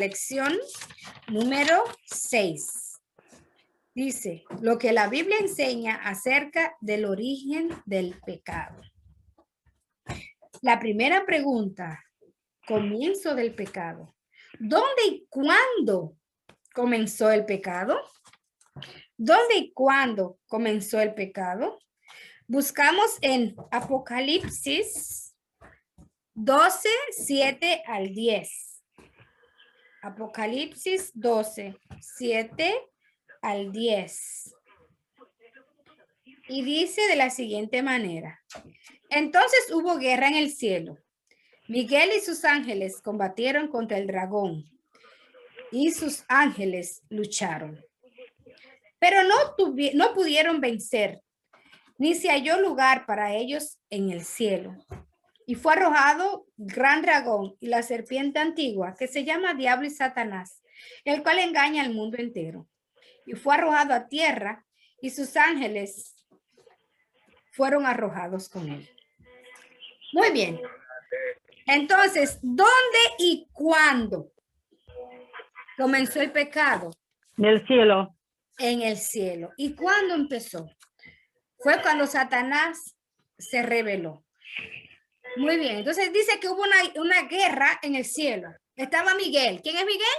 lección número 6. Dice, lo que la Biblia enseña acerca del origen del pecado. La primera pregunta, comienzo del pecado. ¿Dónde y cuándo comenzó el pecado? ¿Dónde y cuándo comenzó el pecado? Buscamos en Apocalipsis 12, 7 al 10. Apocalipsis 12, 7 al 10. Y dice de la siguiente manera. Entonces hubo guerra en el cielo. Miguel y sus ángeles combatieron contra el dragón. Y sus ángeles lucharon. Pero no pudieron vencer, ni se halló lugar para ellos en el cielo. Y fue arrojado gran dragón y la serpiente antigua, que se llama Diablo y Satanás, el cual engaña al mundo entero. Y fue arrojado a tierra, y sus ángeles fueron arrojados con él. Muy bien. Entonces, ¿dónde y cuándo comenzó el pecado? En el cielo. En el cielo. ¿Y cuándo empezó? Fue cuando Satanás se rebeló. Muy bien. Entonces dice que hubo una guerra en el cielo. Estaba Miguel. ¿Quién es Miguel?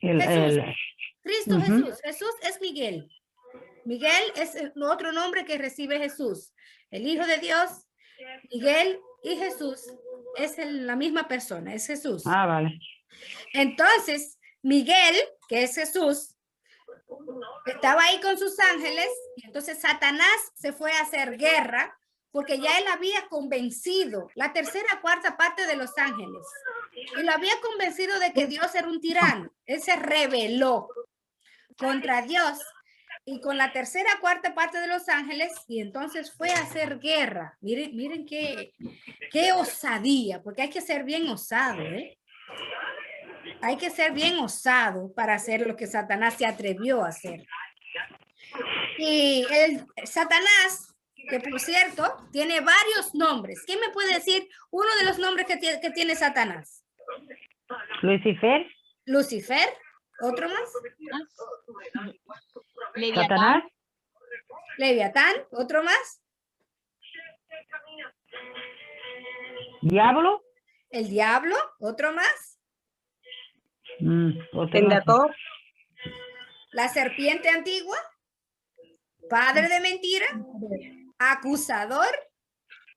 Jesús. Cristo Jesús. Jesús es Miguel. Miguel es el otro nombre que recibe Jesús. El Hijo de Dios, Miguel y Jesús es la misma persona, es Jesús. Ah, vale. Entonces, Miguel, que es Jesús, estaba ahí con sus ángeles, y entonces Satanás se fue a hacer guerra porque ya él había convencido la tercera, cuarta parte de los ángeles y lo había convencido de que Dios era un tirano. Él se rebeló contra Dios y con la tercera, cuarta parte de los ángeles y entonces fue a hacer guerra. Miren qué osadía, porque hay que ser bien osado, ¿eh? Hay que ser bien osado para hacer lo que Satanás se atrevió a hacer. Y Satanás, que por cierto, tiene varios nombres. ¿Quién me puede decir uno de los nombres que tiene Satanás? Lucifer. Lucifer. ¿Otro más? Satanás. Leviatán. ¿Otro más? Diablo. El diablo. ¿Otro más? La serpiente antigua. Padre de mentira. Acusador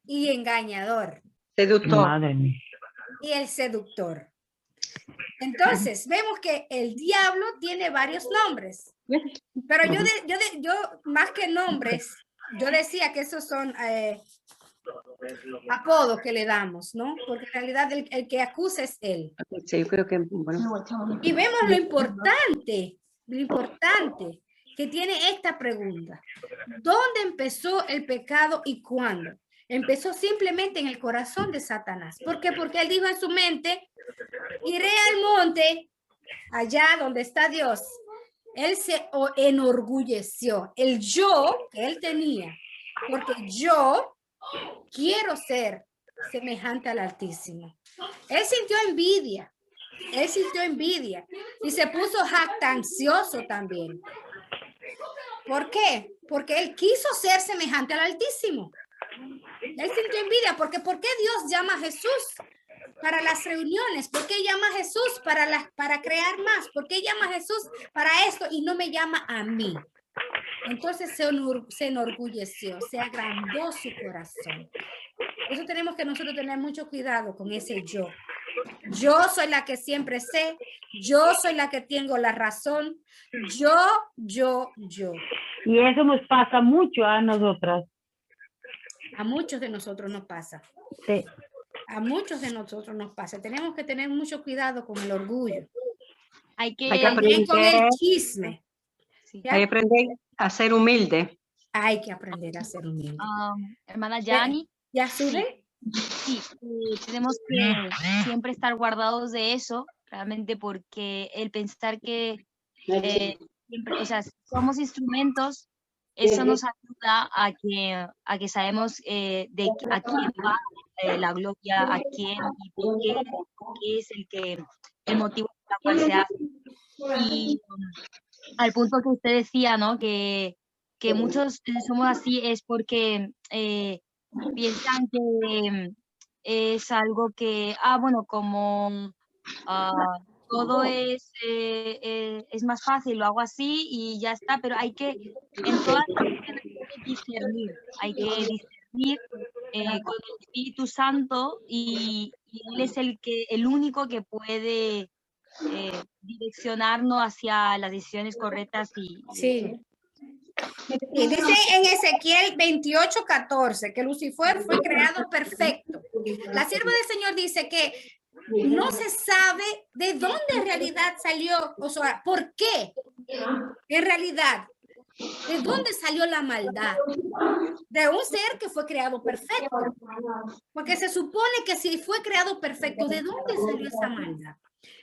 y engañador. Seductor. Madre mía. Y el seductor. Entonces, vemos que el diablo tiene varios nombres. Pero yo más que nombres, yo decía que esos son apodos que le damos, ¿no? Porque en realidad el que acusa es él. Sí, yo creo que, bueno. Y vemos lo importante que tiene esta pregunta. ¿Dónde empezó el pecado y cuándo? Empezó simplemente en el corazón de Satanás. ¿Por qué? Porque él dijo en su mente, iré al monte, allá donde está Dios. Él se enorgulleció. El yo que él tenía, porque yo quiero ser semejante al Altísimo. Él sintió envidia. Él sintió envidia y se puso jactancioso también. ¿Por qué? Porque él quiso ser semejante al Altísimo. Él sintió envidia porque ¿por qué Dios llama a Jesús para las reuniones? ¿Por qué llama a Jesús para crear más? ¿Por qué llama a Jesús para esto y no me llama a mí? Entonces se enorgulleció, se agrandó su corazón. Por eso tenemos que nosotros tener mucho cuidado con ese yo. Yo soy la que siempre sé, yo soy la que tengo la razón, yo. Y eso nos pasa mucho a nosotras. A muchos de nosotros nos pasa. Sí. A muchos de nosotros nos pasa. Tenemos que tener mucho cuidado con el orgullo. Hay que aprender con el chisme. Sí. Hay que aprender a ser humilde. Hay que aprender a ser humilde. Hermana Yani. ¿Ya sube? Sí, tenemos que siempre estar guardados de eso, realmente, porque el pensar que siempre, o sea, somos instrumentos, eso nos ayuda a que sabemos a quién va la gloria, a quién y por qué qué es el motivo por el cual se hace. Y al punto que usted decía, ¿no? Que muchos somos así es porque piensan que es algo que, bueno, como todo es más fácil, lo hago así y ya está, pero hay que, en todas las cosas hay que discernir, con el Espíritu Santo y Él es el único que puede direccionarnos hacia las decisiones correctas Sí. Y dice en Ezequiel 28:14 que Lucifer fue creado perfecto. La sierva del Señor dice que no se sabe de dónde en realidad salió, o sea, por qué en realidad, de dónde salió la maldad de un ser que fue creado perfecto. Porque se supone que si fue creado perfecto, ¿de dónde salió esa maldad?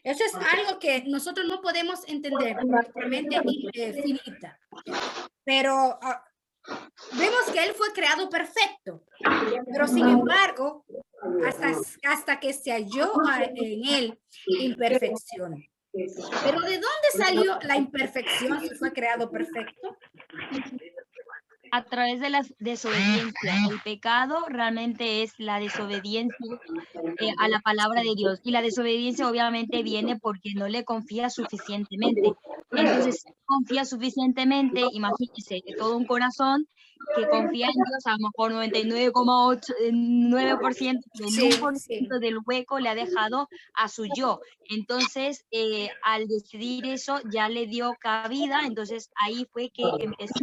Eso es algo que nosotros no podemos entender por nuestra mente finita. Pero vemos que él fue creado perfecto, pero sin embargo, hasta que se halló en él imperfección. Pero ¿de dónde salió la imperfección si fue creado perfecto? A través de la desobediencia. El pecado realmente es la desobediencia a la palabra de Dios. Y la desobediencia obviamente viene porque no le confía suficientemente. Entonces, si confía suficientemente, imagínense, que todo un corazón que confía en Dios, a lo mejor 99,9%, pero en 1% del hueco le ha dejado a su yo. Entonces, al decidir eso, ya le dio cabida, entonces ahí fue que empezó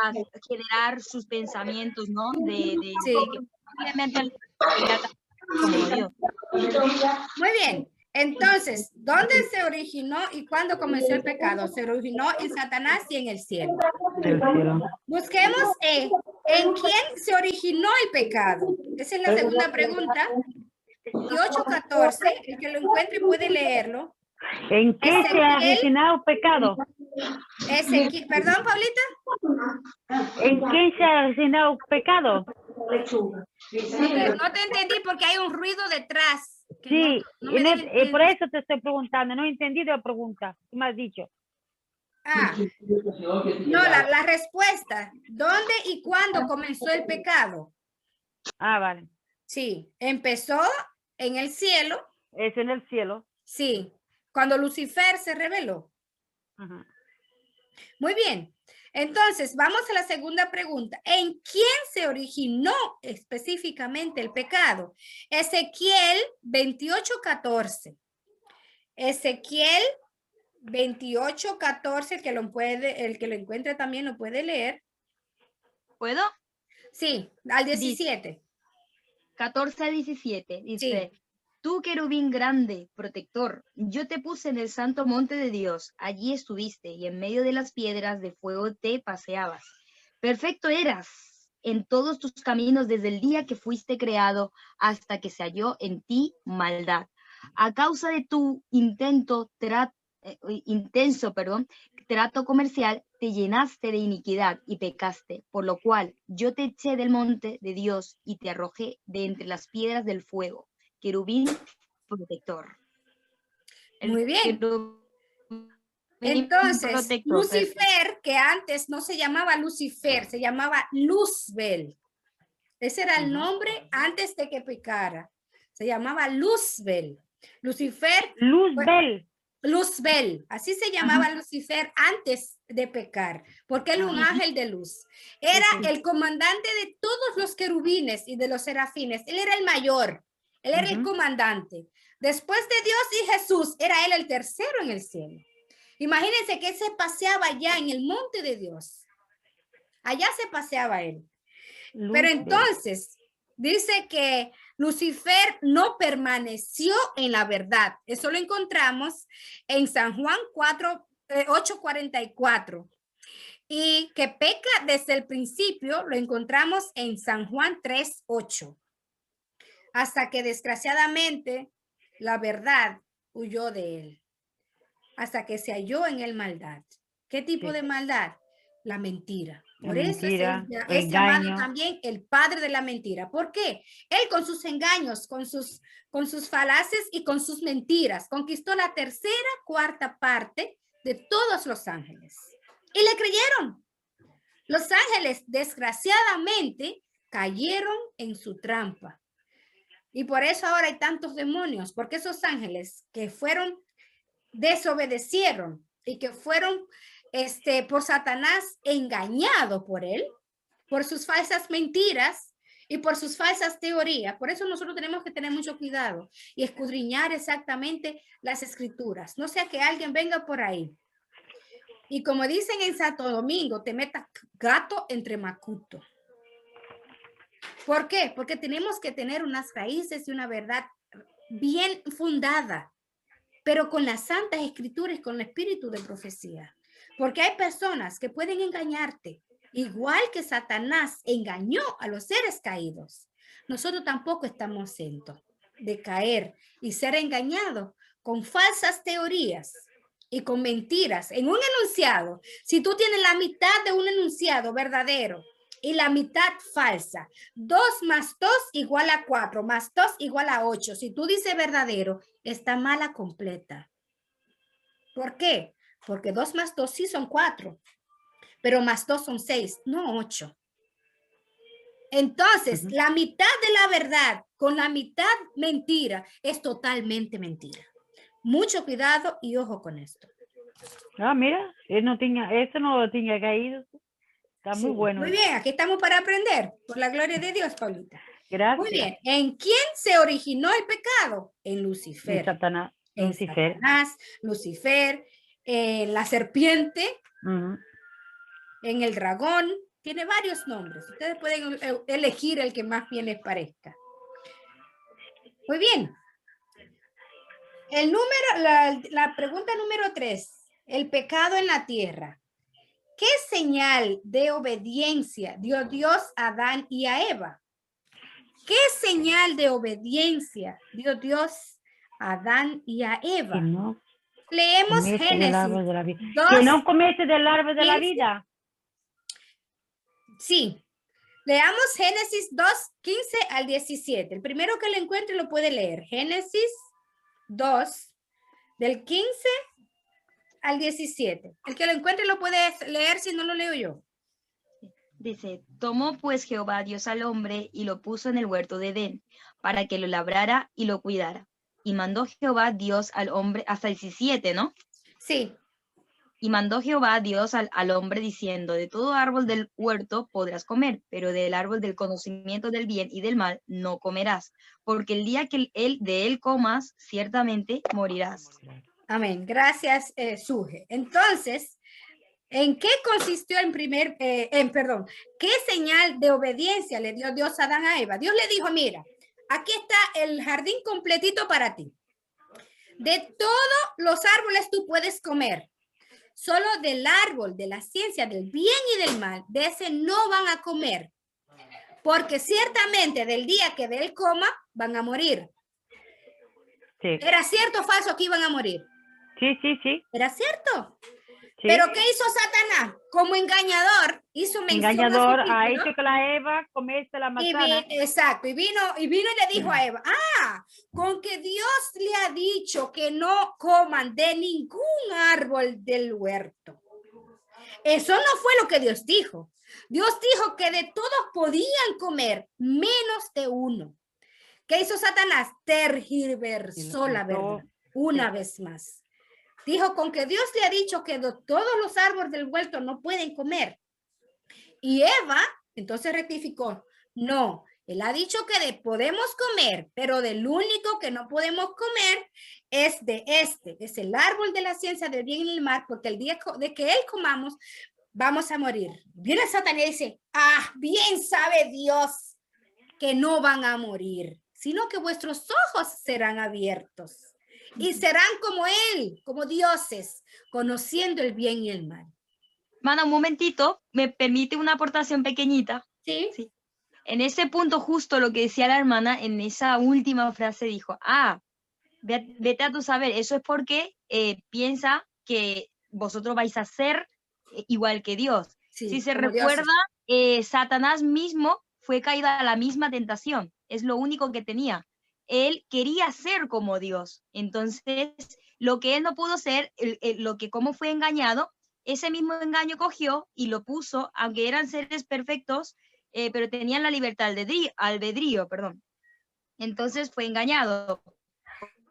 a generar sus pensamientos, ¿no? De que obviamente como Dios. Muy bien. Entonces, ¿dónde se originó y cuándo comenzó el pecado? Se originó en Satanás y en el cielo. Busquemos en quién se originó el pecado. Esa es la segunda pregunta. 28:14, el que lo encuentre puede leerlo. ¿En qué se ha originado el pecado? Perdón, Paulita. ¿En qué se ha originado el pecado? No te entendí porque hay un ruido detrás. Sí, por eso te estoy preguntando, no he entendido la pregunta, ¿qué me has dicho? No, la respuesta, ¿dónde y cuándo comenzó el pecado? Vale. Sí, empezó en el cielo. Es en el cielo. Sí, cuando Lucifer se rebeló. Muy bien. Entonces, vamos a la segunda pregunta. ¿En quién se originó específicamente el pecado? Ezequiel 28:14. Ezequiel 28:14, el que lo encuentre también lo puede leer. ¿Puedo? Sí, al 17. 14 a 17, dice, sí. Tú, querubín grande, protector, yo te puse en el santo monte de Dios, allí estuviste, y en medio de las piedras de fuego te paseabas. Perfecto eras en todos tus caminos desde el día que fuiste creado hasta que se halló en ti maldad. A causa de tu intenso trato comercial, te llenaste de iniquidad y pecaste, por lo cual yo te eché del monte de Dios y te arrojé de entre las piedras del fuego. Querubín protector. Muy bien. Entonces, Lucifer, que antes no se llamaba Lucifer, se llamaba Luzbel. Ese era el nombre antes de que pecara. Se llamaba Luzbel. Lucifer. Luzbel, así se llamaba Lucifer antes de pecar, porque él era un ángel de luz. Era el comandante de todos los querubines y de los serafines. Él era el mayor, él era el comandante. Después de Dios y Jesús, era él el tercero en el cielo. Imagínense que él se paseaba allá en el monte de Dios. Allá se paseaba él. Pero entonces, dice que Lucifer no permaneció en la verdad. Eso lo encontramos en San Juan 8:44. Y que peca desde el principio lo encontramos en San Juan 3:8. Hasta que desgraciadamente la verdad huyó de él. Hasta que se halló en él maldad. ¿Qué tipo de maldad? La mentira. Por eso mentira, es llamado engaño. también el padre de la mentira. ¿Por qué? Él con sus engaños, con sus falacias y con sus mentiras, conquistó la tercera, cuarta parte de todos los ángeles. Y le creyeron. Los ángeles, desgraciadamente, cayeron en su trampa. Y por eso ahora hay tantos demonios, porque esos ángeles que desobedecieron y que fueron por Satanás engañados por él, por sus falsas mentiras y por sus falsas teorías. Por eso nosotros tenemos que tener mucho cuidado y escudriñar exactamente las escrituras. No sea que alguien venga por ahí y, como dicen en Santo Domingo, te meta gato entre macuto. ¿Por qué? Porque tenemos que tener unas raíces y una verdad bien fundada, pero con las santas escrituras, con el espíritu de profecía. Porque hay personas que pueden engañarte, igual que Satanás engañó a los seres caídos. Nosotros tampoco estamos exentos de caer y ser engañados con falsas teorías y con mentiras en un enunciado. Si tú tienes la mitad de un enunciado verdadero y la mitad falsa, 2 más 2 igual a 4, más 2 igual a 8. Si tú dices verdadero, está mala completa. ¿Por qué? Porque 2 más 2 sí son 4, pero más 2 son 6, no 8. Entonces, la mitad de la verdad con la mitad mentira es totalmente mentira. Mucho cuidado y ojo con esto. Ah, mira, eso no lo tenía caído. Está muy bueno. Muy bien, aquí estamos para aprender. Por la gloria de Dios, Paulita. Gracias. Muy bien. ¿En quién se originó el pecado? En Lucifer. En Satanás. En Lucifer. Satanás, Lucifer, la serpiente, en el dragón. Tiene varios nombres. Ustedes pueden elegir el que más bien les parezca. Muy bien. La pregunta número 3. El pecado en la tierra. ¿Qué señal de obediencia dio Dios a Adán y a Eva? ¿Qué señal de obediencia dio Dios a Adán y a Eva? Que no Leemos Génesis. Que no comiese del árbol de la vida. Sí. Leamos Génesis 2, 15 al 17. El primero que lo encuentre lo puede leer. Génesis 2, del 15 al 17. El que lo encuentre lo puede leer, si no lo leo yo. Dice, tomó pues Jehová Dios al hombre y lo puso en el huerto de Edén, para que lo labrara y lo cuidara. Y mandó Jehová Dios al hombre, hasta 17, ¿no? Sí. Y mandó Jehová Dios al hombre diciendo, de todo árbol del huerto podrás comer, pero del árbol del conocimiento del bien y del mal no comerás, porque el día que de él comas, ciertamente morirás. Amén. Gracias, Suje. Entonces, ¿en qué consistió qué señal de obediencia le dio Dios a Adán a Eva? Dios le dijo, mira, aquí está el jardín completito para ti. De todos los árboles tú puedes comer. Solo del árbol de la ciencia del bien y del mal, de ese no van a comer. Porque ciertamente del día que de él coma, van a morir. Sí. ¿Era cierto o falso que iban a morir? Sí, sí, sí. ¿Era cierto? Sí. ¿Pero qué hizo Satanás? Como engañador, hizo mención engañador, a su ha hecho que la Eva comiese la manzana. Exacto, y vino y le dijo a Eva, con que Dios le ha dicho que no coman de ningún árbol del huerto. Eso no fue lo que Dios dijo. Dios dijo que de todos podían comer, menos de uno. ¿Qué hizo Satanás? Tergiversó la verdad una vez más. Dijo, con que Dios le ha dicho que de todos los árboles del huerto no pueden comer. Y Eva, entonces rectificó, no, él ha dicho que podemos comer, pero del único que no podemos comer es es el árbol de la ciencia del bien y del mal, porque el día de que él comamos, vamos a morir. Viene Satanás y dice, bien sabe Dios que no van a morir, sino que vuestros ojos serán abiertos y serán como él, como dioses, conociendo el bien y el mal. Mana, un momentito, ¿me permite una aportación pequeñita? Sí. Sí. En ese punto, justo lo que decía la hermana, en esa última frase dijo, vete a tu saber, eso es porque piensa que vosotros vais a ser igual que Dios. Sí, si se como dioses. recuerda, Satanás mismo fue caído a la misma tentación. Es lo único que tenía. Él quería ser como Dios. Entonces, lo que él no pudo ser, lo que como fue engañado, ese mismo engaño cogió y lo puso, aunque eran seres perfectos, pero tenían la libertad albedrío, perdón. Entonces fue engañado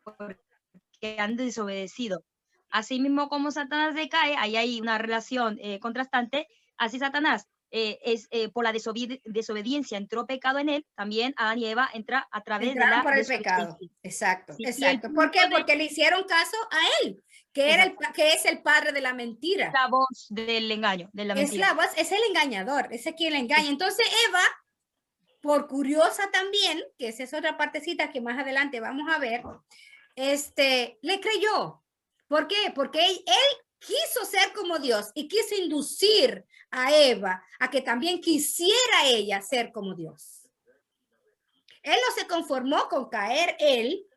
porque han desobedecido. Así mismo como Satanás decae, ahí hay una relación contrastante, así Satanás por la desobediencia entró pecado en él, también Adán y Eva entra a través Entraron de la por el pecado. desobediencia. Exacto, Sí, exacto. ¿Por qué? Porque le hicieron caso a él, que, que es el padre de la mentira. La voz del engaño, de la mentira. Es la voz, es el engañador, es quien le engaña. Entonces Eva, por curiosa también, que esa es otra partecita que más adelante vamos a ver, le creyó. ¿Por qué? Porque él quiso ser como Dios y quiso inducir a Eva a que también quisiera ella ser como Dios. Él no se conformó con caer él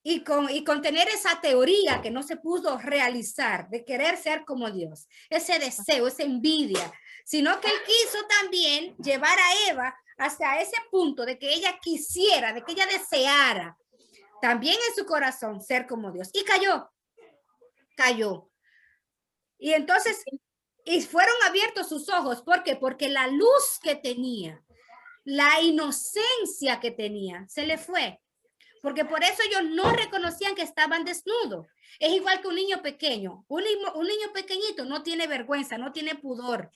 y con tener esa teoría que no se pudo realizar de querer ser como Dios, ese deseo, esa envidia, sino que él quiso también llevar a Eva hasta ese punto de que ella quisiera, de que ella deseara también en su corazón ser como Dios. Y cayó. Y entonces, y fueron abiertos sus ojos. ¿Por qué? Porque la luz que tenía, la inocencia que tenía, se le fue. Porque por eso ellos no reconocían que estaban desnudos. Es igual que un niño pequeño. Un niño pequeñito no tiene vergüenza, no tiene pudor,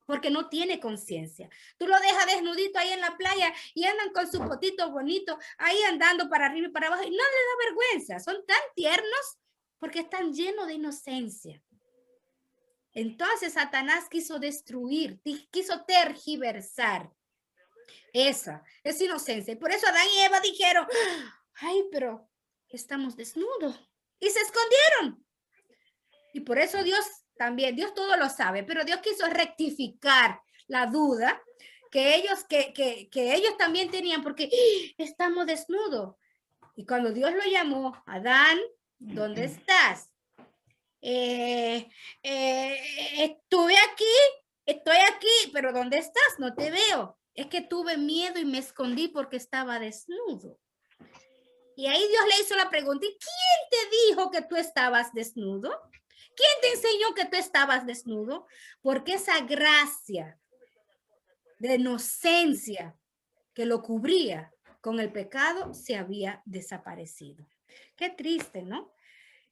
porque no tiene conciencia. Tú lo dejas desnudito ahí en la playa y andan con su potito bonito, ahí andando para arriba y para abajo, y no les da vergüenza. Son tan tiernos porque están llenos de inocencia. Entonces Satanás quiso destruir, quiso tergiversar esa inocencia. Y por eso Adán y Eva dijeron, ay, pero estamos desnudos. Y se escondieron. Y por eso Dios también, Dios todo lo sabe, pero Dios quiso rectificar la duda que ellos también tenían, porque estamos desnudos. Y cuando Dios lo llamó, Adán, ¿dónde estás? Estoy aquí, pero ¿dónde estás? No te veo. Es que tuve miedo y me escondí porque estaba desnudo. Y ahí Dios le hizo la pregunta, ¿y quién te dijo que tú estabas desnudo? ¿Quién te enseñó que tú estabas desnudo? Porque esa gracia de inocencia que lo cubría con el pecado se había desaparecido. Qué triste, ¿no?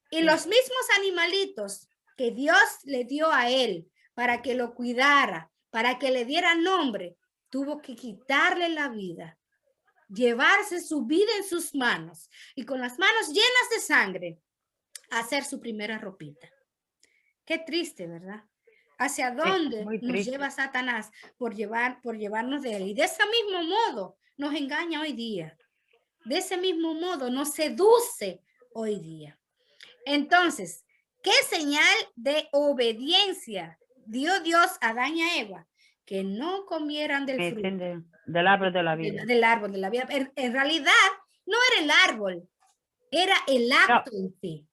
Y los mismos animalitos que Dios le dio a él para que lo cuidara, para que le diera nombre, tuvo que quitarle la vida, llevarse su vida en sus manos y con las manos llenas de sangre hacer su primera ropita. Qué triste, ¿verdad? ¿Hacia dónde nos lleva Satanás por llevarnos de él? Y de ese mismo modo nos engaña hoy día. De ese mismo modo nos seduce hoy día. Entonces, ¿qué señal de obediencia dio Dios a Adán y a Eva? Que no comieran del fruto. Del árbol de la vida. Del árbol de la vida. En realidad, no era el árbol, era el acto en sí.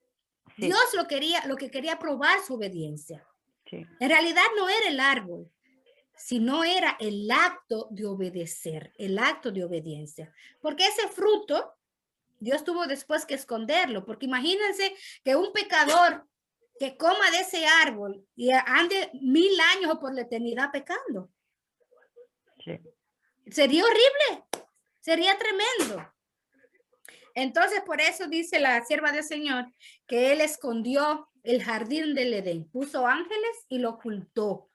Dios lo que quería probar su obediencia. Sí. En realidad no era el árbol, sino era el acto de obedecer, el acto de obediencia. Porque ese fruto, Dios tuvo después que esconderlo, porque imagínense que un pecador que coma de ese árbol y ande 1000 años o por la eternidad pecando. Sí. Sería horrible, sería tremendo. Entonces, por eso dice la sierva del Señor que él escondió el jardín del Edén, puso ángeles y lo ocultó,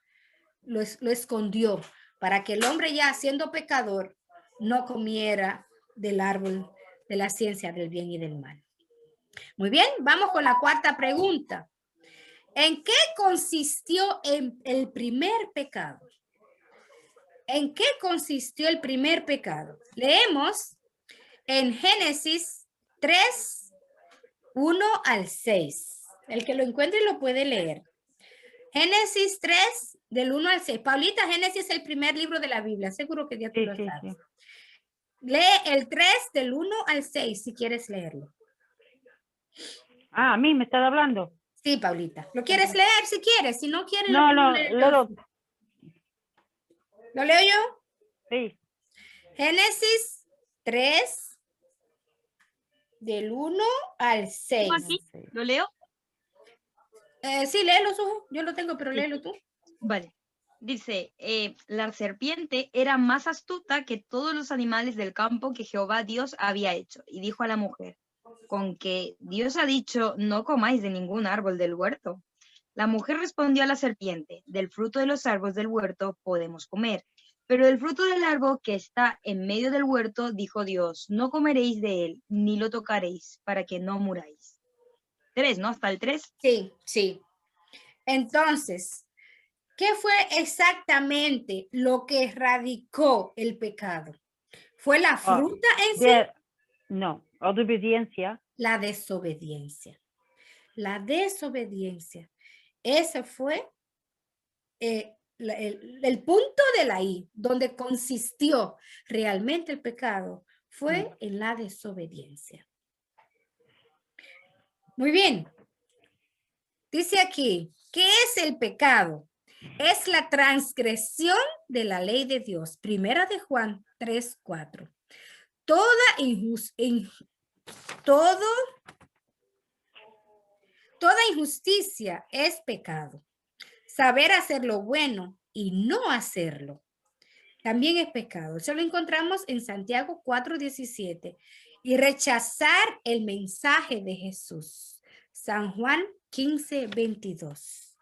lo escondió, para que el hombre ya siendo pecador no comiera del árbol de la ciencia del bien y del mal. Muy bien, vamos con la cuarta pregunta. ¿En qué consistió el primer pecado? ¿En qué consistió el primer pecado? Leemos en Génesis 3, 1 al 6. El que lo encuentre lo puede leer. Génesis 3, del 1 al 6. Paulita, Génesis es el primer libro de la Biblia. Seguro que ya tú lo sabes. Sí. Lee el 3 del 1 al 6 si quieres leerlo. Ah, ¿a mí me estás hablando? Sí, Paulita. ¿Lo quieres leer si quieres? Si no quieres... No, ¿Lo leo yo? Sí. Génesis 3, del 1 al 6. ¿Aquí? ¿Lo leo? Sí, léelo, Sujo. Yo lo tengo, pero Sí. léelo tú. Vale. Dice, la serpiente era más astuta que todos los animales del campo que Jehová Dios había hecho. Y dijo a la mujer, con que Dios ha dicho, no comáis de ningún árbol del huerto. La mujer respondió a la serpiente, del fruto de los árboles del huerto podemos comer, pero del fruto del árbol que está en medio del huerto, dijo Dios, no comeréis de él, ni lo tocaréis, para que no muráis. 3, ¿no? Hasta el 3. Sí, sí. Entonces, ¿qué fue exactamente lo que erradicó el pecado? ¿Fue la fruta en sí? No, obediencia. La desobediencia. La desobediencia. Ese fue el punto de la I, donde consistió realmente el pecado, fue en la desobediencia. Muy bien. Dice aquí, ¿qué es el pecado? Es la transgresión de la ley de Dios. Primera de Juan 3:4. Toda injusticia es pecado. Saber hacer lo bueno y no hacerlo también es pecado. Eso lo encontramos en Santiago 4:17. Y rechazar el mensaje de Jesús. San Juan 15:22.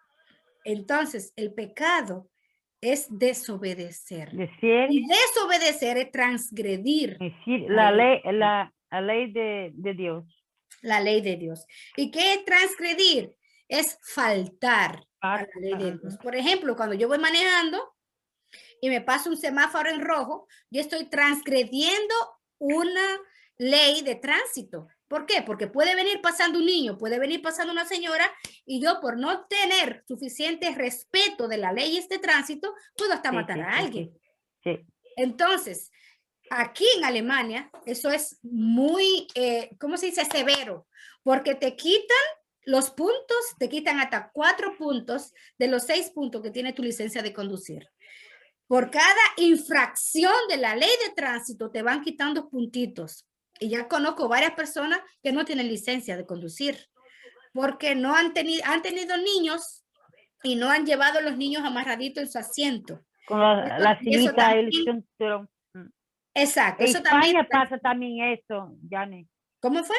Entonces, el pecado es desobedecer. Y desobedecer es transgredir la ley de Dios. La ley de Dios. ¿Y qué es transgredir? Es faltar a la ley de Dios. Por ejemplo, cuando yo voy manejando y me paso un semáforo en rojo, yo estoy transgrediendo una ley de tránsito. ¿Por qué? Porque puede venir pasando un niño, puede venir pasando una señora y yo por no tener suficiente respeto de la ley de tránsito, puedo hasta matar a alguien. Sí. Entonces, aquí en Alemania, eso es muy, ¿cómo se dice? Severo, porque te quitan los puntos, te quitan hasta 4 puntos de los 6 puntos que tiene tu licencia de conducir. Por cada infracción de la ley de tránsito te van quitando puntitos. Y ya conozco varias personas que no tienen licencia de conducir porque no han tenido niños y no han llevado a los niños amarraditos en su asiento. Con la sillita y el cinturón. Exacto. En España pasa también eso, Jane. ¿Cómo fue?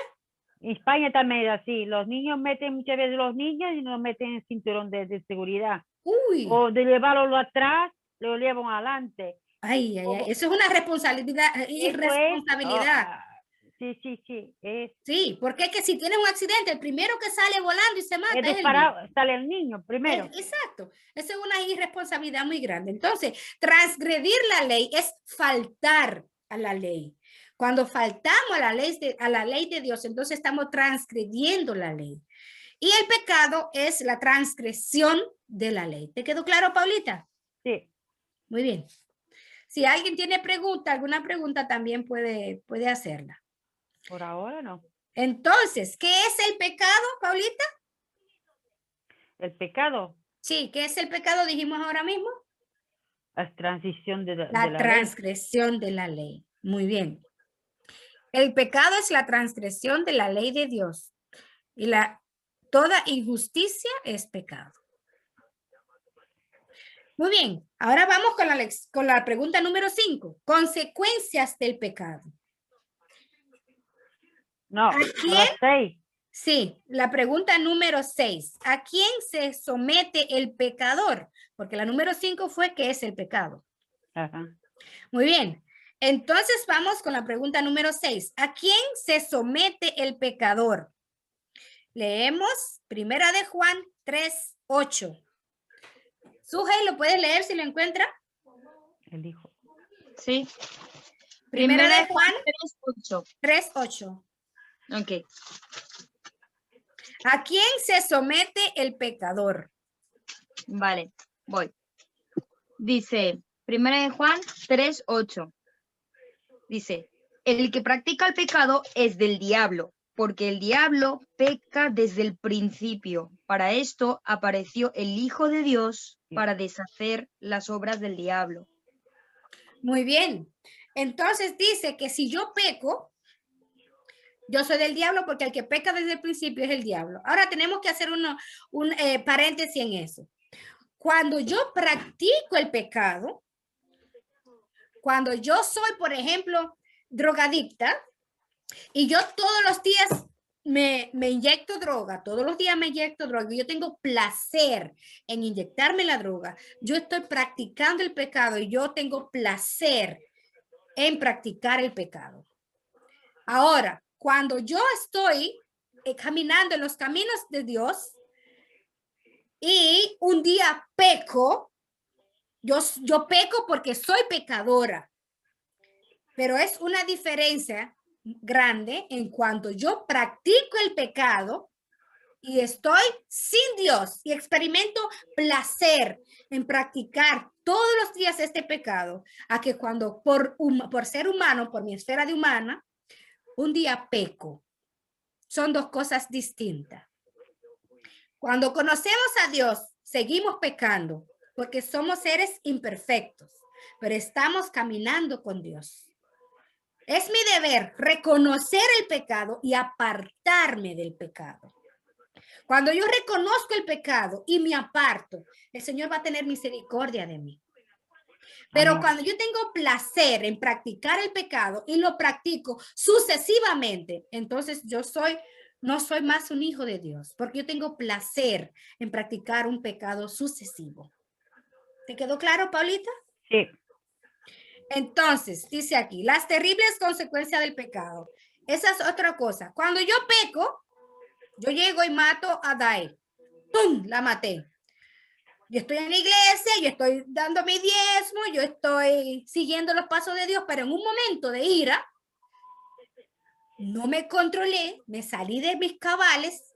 En España también es así. Los niños meten muchas veces los niños y no meten el cinturón de seguridad. Uy. O de llevarlo atrás, lo llevan adelante. Ay, ay, ay. Eso es una responsabilidad, irresponsabilidad. Sí. Sí, porque es que si tienes un accidente, el primero que sale volando y se mata es el niño. Sale el niño primero. Exacto. Esa es una irresponsabilidad muy grande. Entonces, transgredir la ley es faltar a la ley. Cuando faltamos a la ley de Dios, entonces estamos transgrediendo la ley. Y el pecado es la transgresión de la ley. ¿Te quedó claro, Paulita? Sí. Muy bien. Si alguien tiene alguna pregunta, también puede hacerla. Por ahora no. Entonces, ¿qué es el pecado, Paulita? ¿El pecado? Sí, ¿qué es el pecado? Dijimos ahora mismo. La transición de la transgresión de la ley. Muy bien. El pecado es la transgresión de la ley de Dios. Y toda injusticia es pecado. Muy bien. Ahora vamos con la pregunta número 5. Consecuencias del pecado. No, la 6. Sí, la pregunta número 6. ¿A quién se somete el pecador? Porque la número 5 fue ¿qué es el pecado? Ajá. Muy bien. Entonces vamos con la pregunta número 6. ¿A quién se somete el pecador? Leemos Primera de Juan 3:8. Sujei, ¿lo puedes leer si lo encuentra? El hijo. Sí. Primera de Juan 3:8. 3:8. Ok. ¿A quién se somete el pecador? Vale, voy. Dice, Primera de Juan 3:8. Dice, el que practica el pecado es del diablo, porque el diablo peca desde el principio. Para esto apareció el Hijo de Dios, para deshacer las obras del diablo. Muy bien. Entonces dice que si yo peco, yo soy del diablo porque el que peca desde el principio es el diablo. Ahora tenemos que hacer un paréntesis en eso. Cuando yo practico el pecado, cuando yo soy, por ejemplo, drogadicta y yo todos los días me inyecto droga, todos los días me inyecto droga, yo tengo placer en inyectarme la droga, yo estoy practicando el pecado y yo tengo placer en practicar el pecado. Ahora, cuando yo estoy caminando en los caminos de Dios y un día peco, yo peco porque soy pecadora, pero es una diferencia grande en cuanto yo practico el pecado y estoy sin Dios y experimento placer en practicar todos los días este pecado, a que cuando por ser humano, por mi esfera de humana, un día peco. Son dos cosas distintas. Cuando conocemos a Dios, seguimos pecando porque somos seres imperfectos, pero estamos caminando con Dios. Es mi deber reconocer el pecado y apartarme del pecado. Cuando yo reconozco el pecado y me aparto, el Señor va a tener misericordia de mí. Pero amén, cuando yo tengo placer en practicar el pecado y lo practico sucesivamente, entonces no soy más un hijo de Dios, porque yo tengo placer en practicar un pecado sucesivo. ¿Te quedó claro, Paulita? Sí. Entonces, dice aquí, las terribles consecuencias del pecado. Esa es otra cosa. Cuando yo peco, yo llego y mato a Dai. ¡Pum! La maté. Yo estoy en la iglesia, yo estoy dando mi diezmo, yo estoy siguiendo los pasos de Dios, pero en un momento de ira, no me controlé, me salí de mis cabales,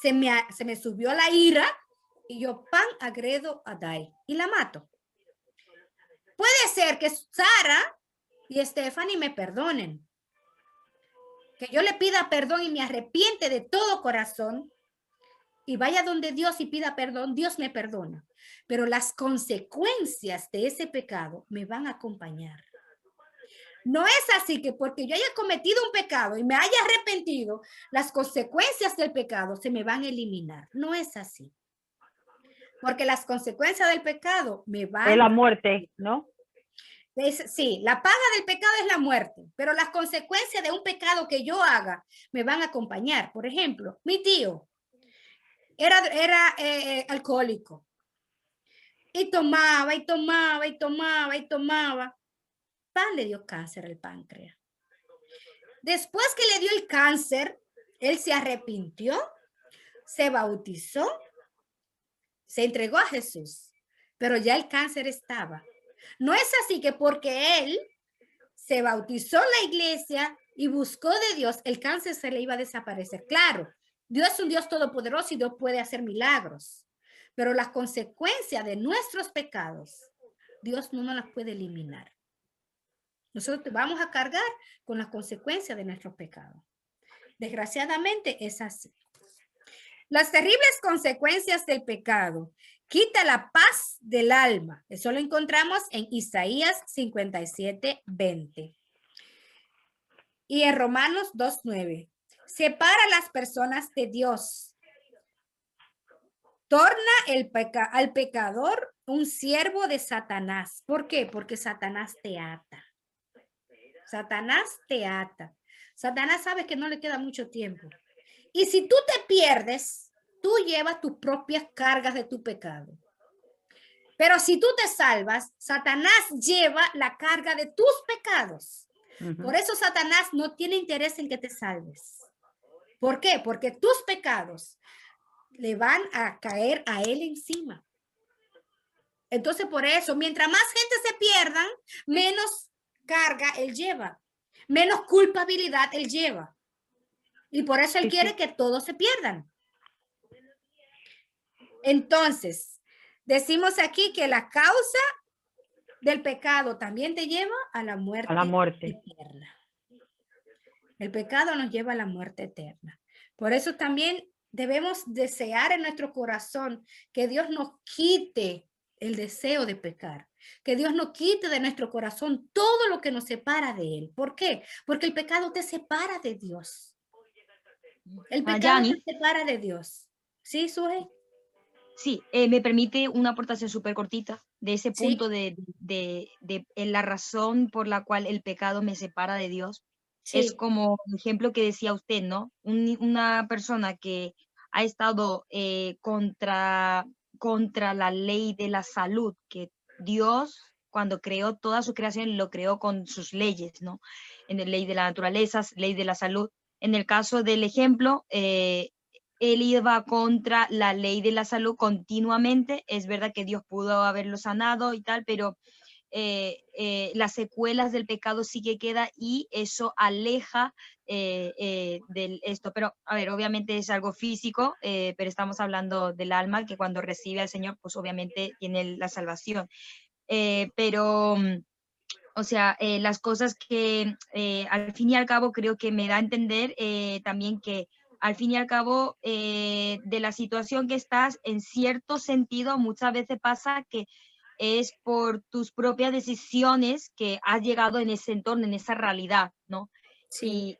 se me subió la ira y yo agredo a Dai y la mato. Puede ser que Sara y Stephanie me perdonen, que yo le pida perdón y me arrepiente de todo corazón y vaya donde Dios y pida perdón, Dios me perdona. Pero las consecuencias de ese pecado me van a acompañar. No es así que porque yo haya cometido un pecado y me haya arrepentido, las consecuencias del pecado se me van a eliminar. No es así. Porque las consecuencias del pecado me van... Es la muerte, ¿no? Sí, la paga del pecado es la muerte, pero las consecuencias de un pecado que yo haga me van a acompañar. Por ejemplo, mi tío era alcohólico y tomaba y tomaba y tomaba y tomaba. Le dio cáncer al páncreas. Después que le dio el cáncer, él se arrepintió, se bautizó, se entregó a Jesús, pero ya el cáncer estaba. No es así que porque él se bautizó en la iglesia y buscó de Dios, el cáncer se le iba a desaparecer. Claro, Dios es un Dios todopoderoso y Dios puede hacer milagros, pero las consecuencias de nuestros pecados, Dios no nos las puede eliminar. Nosotros vamos a cargar con las consecuencias de nuestros pecados. Desgraciadamente es así. Las terribles consecuencias del pecado quita la paz del alma. Eso lo encontramos en Isaías 57:20. Y en Romanos 2:9. Separa a las personas de Dios. Torna al pecador un siervo de Satanás. ¿Por qué? Porque Satanás te ata. Satanás te ata. Satanás sabe que no le queda mucho tiempo. Y si tú te pierdes, tú llevas tus propias cargas de tu pecado. Pero si tú te salvas, Satanás lleva la carga de tus pecados. Por eso Satanás no tiene interés en que te salves. ¿Por qué? Porque tus pecados le van a caer a él encima. Entonces, por eso, mientras más gente se pierdan, menos carga él lleva, menos culpabilidad él lleva. Y por eso él quiere que todos se pierdan. Entonces, decimos aquí que la causa del pecado también te lleva a la muerte, eterna. El pecado nos lleva a la muerte eterna. Por eso también debemos desear en nuestro corazón que Dios nos quite el deseo de pecar, Que Dios no quite de nuestro corazón todo lo que nos separa de Él. ¿Por qué? Porque el pecado te separa de Dios. El pecado Yani, te separa de Dios. ¿Sí, Suje? sí, me permite una aportación súper cortita de ese Sí, punto de la razón por la cual el pecado me separa de Dios. Es sí, como el ejemplo que decía usted, ¿no? Una persona que ha estado contra la ley de la salud, que Dios, cuando creó toda su creación, lo creó con sus leyes, ¿no? En la ley de la naturaleza, ley de la salud. En el caso del ejemplo, él iba contra la ley de la salud continuamente. Es verdad que Dios pudo haberlo sanado y tal, pero las secuelas del pecado sí que queda y eso aleja de esto. Pero, a ver, obviamente es algo físico, pero estamos hablando del alma que cuando recibe al Señor, pues obviamente tiene la salvación. Pero o sea, las cosas que al fin y al cabo creo que me da a entender también que al fin y al cabo de la situación que estás, en cierto sentido, muchas veces pasa que es por tus propias decisiones que has llegado en ese entorno, en esa realidad, ¿no? sí.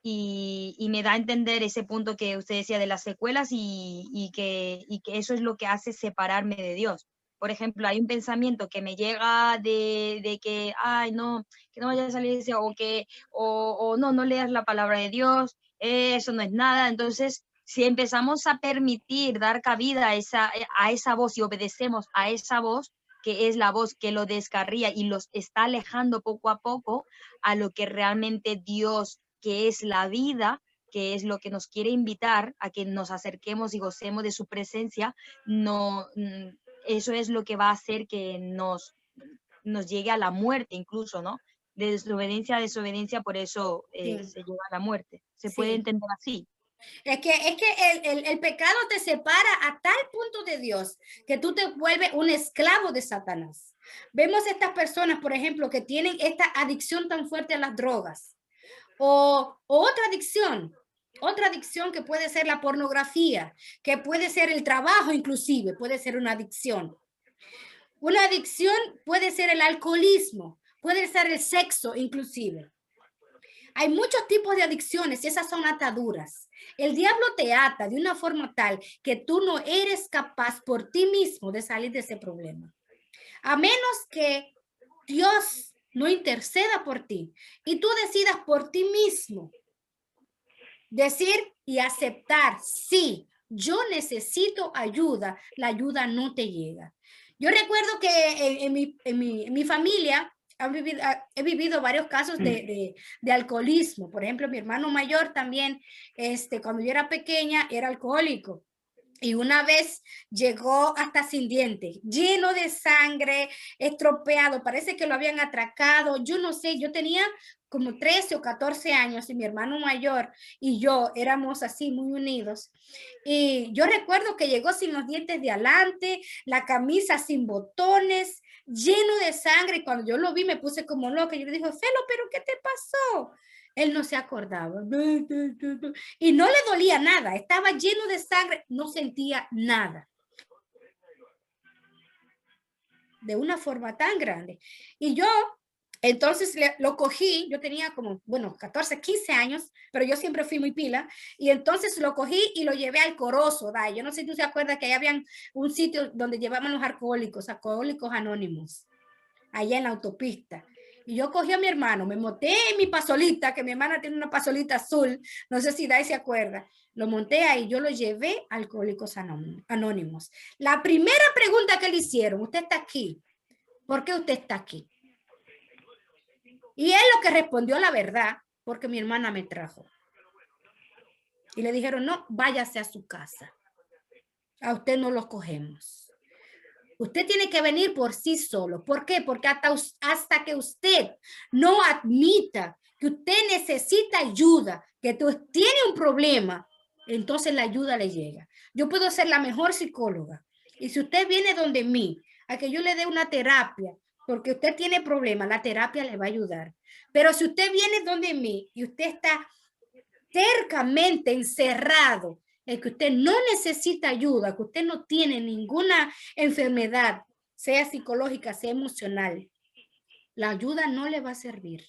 Y me da a entender ese punto que usted decía de las secuelas y que eso es lo que hace separarme de Dios. Por ejemplo, hay un pensamiento que me llega de que, ay, no, que no vayas a la iglesia o no, no leas la palabra de Dios, eso no es nada. Entonces, si empezamos a permitir dar cabida a esa voz y obedecemos a esa voz, que es la voz que lo descarría y los está alejando poco a poco a lo que realmente Dios, que es la vida, que es lo que nos quiere invitar a que nos acerquemos y gocemos de su presencia, no, eso es lo que va a hacer que nos llegue a la muerte incluso, ¿no? De desobediencia a desobediencia, por eso Sí, se lleva a la muerte. ¿Se puede sí. entender así? Es que el pecado te separa a tal punto de Dios que tú te vuelves un esclavo de Satanás. Vemos estas personas, por ejemplo, que tienen esta adicción tan fuerte a las drogas o otra adicción que puede ser la pornografía, que puede ser el trabajo inclusive, puede ser una adicción. Una adicción puede ser el alcoholismo, puede ser el sexo inclusive. Hay muchos tipos de adicciones y esas son ataduras. El diablo te ata de una forma tal que tú no eres capaz por ti mismo de salir de ese problema. A menos que Dios no interceda por ti y tú decidas por ti mismo decir y aceptar, sí, yo necesito ayuda, la ayuda no te llega. Yo recuerdo que en mi familia he vivido varios casos de alcoholismo. Por ejemplo, mi hermano mayor también, cuando yo era pequeña, era alcohólico. Y una vez llegó hasta sin dientes, lleno de sangre, estropeado, parece que lo habían atracado, yo no sé, yo tenía como 13 o 14 años y mi hermano mayor y yo éramos así muy unidos. Y yo recuerdo que llegó sin los dientes de adelante, la camisa sin botones, lleno de sangre. Y cuando yo lo vi me puse como loca. Yo le dije, Felo, ¿pero qué te pasó? Él no se acordaba. Y no le dolía nada, estaba lleno de sangre, no sentía nada. De una forma tan grande. Y yo, entonces lo cogí, yo tenía como, 14, 15 años, pero yo siempre fui muy pila, y entonces lo cogí y lo llevé al Corozo, ¿da? Yo no sé si tú te acuerdas que ahí había un sitio donde llevaban los alcohólicos anónimos, allá en la autopista. Y yo cogí a mi hermano, me monté en mi pasolita, que mi hermana tiene una pasolita azul, no sé si Dai se acuerda, lo monté ahí, yo lo llevé a Alcohólicos Anónimos. La primera pregunta que le hicieron, usted está aquí, ¿por qué usted está aquí? Y él lo que respondió la verdad, porque mi hermana me trajo. Y le dijeron, no, váyase a su casa, a usted no lo cogemos. Usted tiene que venir por sí solo. ¿Por qué? Porque hasta que usted no admita que usted necesita ayuda, que tú tiene un problema, entonces la ayuda le llega. Yo puedo ser la mejor psicóloga. Y si usted viene donde mí, a que yo le dé una terapia, porque usted tiene problemas, la terapia le va a ayudar. Pero si usted viene donde mí y usted está tercamente encerrado, el que usted no necesita ayuda, que usted no tiene ninguna enfermedad, sea psicológica, sea emocional, la ayuda no le va a servir.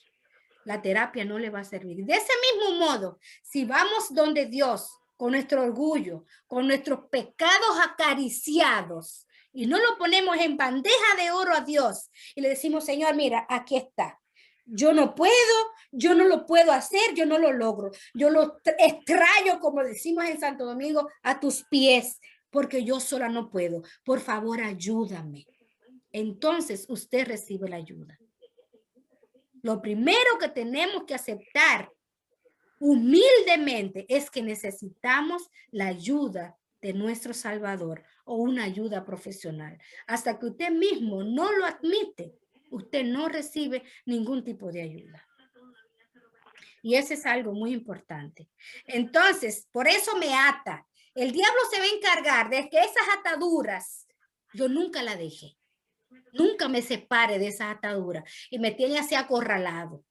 La terapia no le va a servir. De ese mismo modo, si vamos donde Dios, con nuestro orgullo, con nuestros pecados acariciados, y no lo ponemos en bandeja de oro a Dios, y le decimos, Señor, mira, aquí está. Yo no puedo, yo no lo puedo hacer, yo no lo logro. Yo lo extraño, como decimos en Santo Domingo, a tus pies, porque yo sola no puedo. Por favor, ayúdame. Entonces usted recibe la ayuda. Lo primero que tenemos que aceptar humildemente es que necesitamos la ayuda de nuestro Salvador o una ayuda profesional. Hasta que usted mismo no lo admite, usted no recibe ningún tipo de ayuda. Y eso es algo muy importante. Entonces, por eso me ata. El diablo se va a encargar de que esas ataduras yo nunca la deje. Nunca me separe de esa atadura y me tiene así acorralado.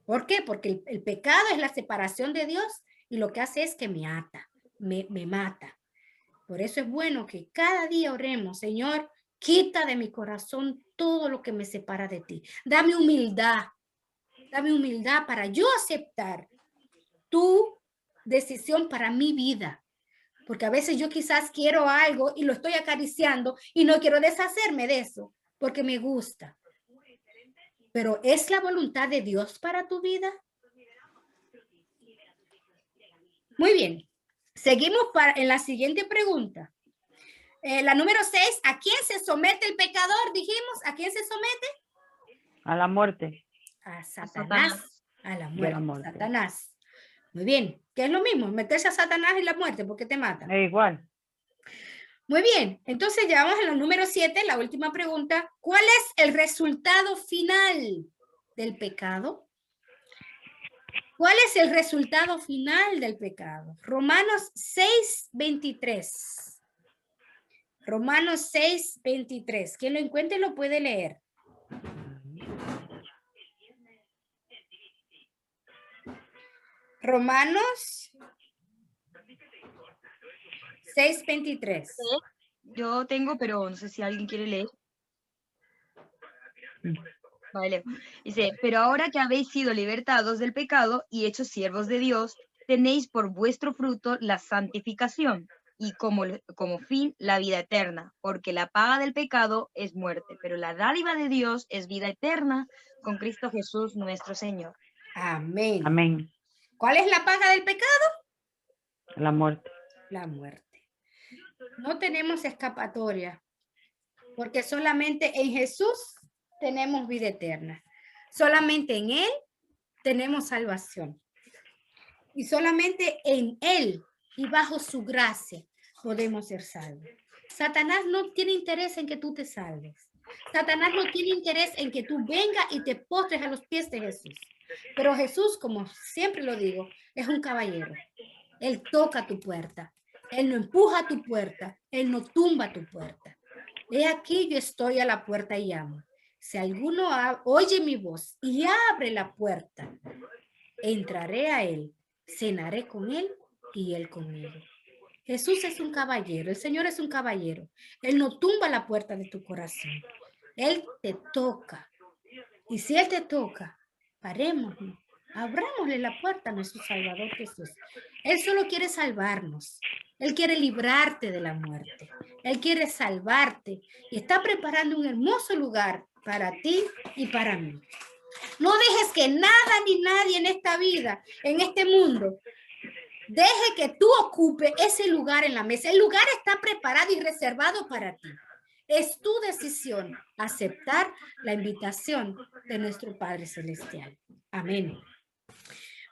¿Por qué? Porque el pecado es la separación de Dios y lo que hace es que me ata, me mata. Por eso es bueno que cada día oremos, Señor, quita de mi corazón todo lo que me separa de ti. Dame humildad para yo aceptar tu decisión para mi vida. Porque a veces yo quizás quiero algo y lo estoy acariciando y no quiero deshacerme de eso porque me gusta. Pero ¿es la voluntad de Dios para tu vida? Muy bien. Seguimos en la siguiente pregunta. La número 6. ¿A quién se somete el pecador? Dijimos, ¿a quién se somete? A la muerte. A Satanás. A la muerte. La muerte. Satanás. Muy bien. ¿Qué es lo mismo? Meterse a Satanás y la muerte porque te mata. Es igual. Muy bien. Entonces ya vamos en la número 7, la última pregunta. ¿Cuál es el resultado final del pecado? ¿Cuál es el resultado final del pecado? Romanos 6:23. Romanos 6:23. Quien lo encuentre lo puede leer. Romanos 6:23. Yo tengo, pero no sé si alguien quiere leer. Vale. Dice, pero ahora que habéis sido libertados del pecado y hechos siervos de Dios, tenéis por vuestro fruto la santificación y como fin la vida eterna, porque la paga del pecado es muerte, pero la dádiva de Dios es vida eterna con Cristo Jesús nuestro Señor. Amén. Amén. ¿Cuál es la paga del pecado? La muerte. La muerte. No tenemos escapatoria, porque solamente en Jesús tenemos vida eterna. Solamente en Él tenemos salvación. Y solamente en Él y bajo su gracia podemos ser salvos. Satanás no tiene interés en que tú te salves. Satanás no tiene interés en que tú vengas y te postres a los pies de Jesús. Pero Jesús, como siempre lo digo, es un caballero. Él toca tu puerta. Él no empuja tu puerta. Él no tumba tu puerta. He aquí yo estoy a la puerta y llamo. Si alguno oye mi voz y abre la puerta, entraré a él, cenaré con él y él conmigo. Jesús es un caballero, el Señor es un caballero. Él no tumba la puerta de tu corazón. Él te toca. Y si Él te toca, parémonos, abrámosle la puerta a nuestro Salvador Jesús. Él solo quiere salvarnos. Él quiere librarte de la muerte. Él quiere salvarte y está preparando un hermoso lugar para ti y para mí. No dejes que nada ni nadie en esta vida, en este mundo, deje que tú ocupes ese lugar en la mesa. El lugar está preparado y reservado para ti. Es tu decisión aceptar la invitación de nuestro Padre Celestial. Amén.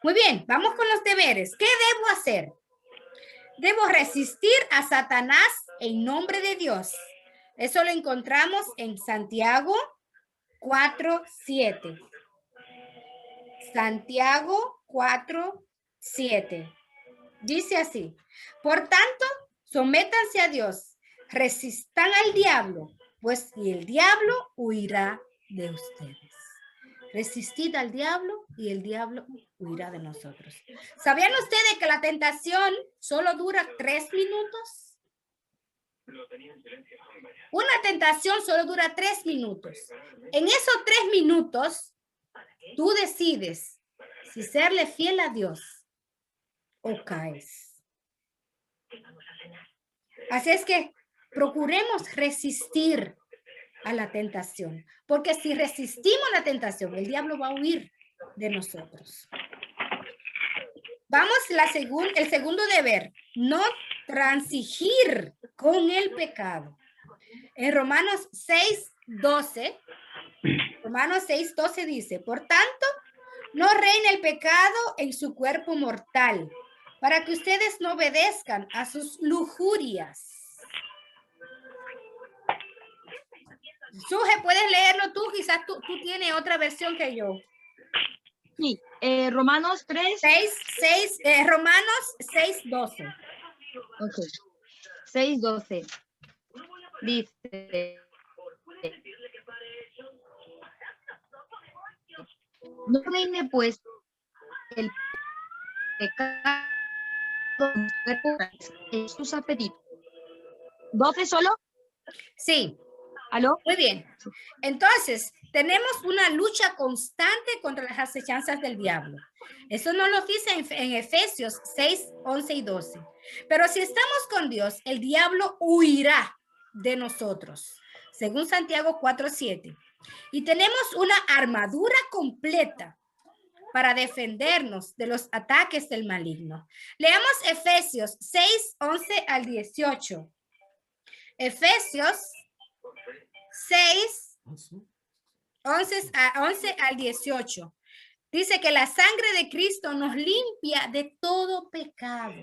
Muy bien, vamos con los deberes. ¿Qué debo hacer? Debo resistir a Satanás en nombre de Dios. Eso lo encontramos en Santiago 4:7. Santiago 4:7. Dice así: por tanto, sométanse a Dios, resistan al diablo, pues y el diablo huirá de ustedes. Resistid al diablo y el diablo huirá de nosotros. ¿Sabían ustedes que la tentación solo dura 3 minutos? Una tentación solo dura 3 minutos. En esos 3 minutos, tú decides si serle fiel a Dios o caes. Así es que procuremos resistir a la tentación, porque si resistimos la tentación, el diablo va a huir de nosotros. Vamos, el segundo deber, no transigir con el pecado. En Romanos 6:12 dice, por tanto, no reine el pecado en su cuerpo mortal, para que ustedes no obedezcan a sus lujurias. Suje, ¿puedes leerlo tú? Quizás tú tienes otra versión que yo. Sí, Romanos 3. Romanos 6:12. Ok. 6:12. Dice. No reine pues el pecado en sus apetitos. ¿12 solo? Sí. ¿Aló? Muy bien. Entonces, tenemos una lucha constante contra las acechanzas del diablo. Eso nos lo dice en Efesios 6:11 y 12. Pero si estamos con Dios, el diablo huirá de nosotros, según Santiago 4:7. Y tenemos una armadura completa para defendernos de los ataques del maligno. Leamos Efesios 6:11 al 18. Efesios 6:11 al 18. Dice que la sangre de Cristo nos limpia de todo pecado.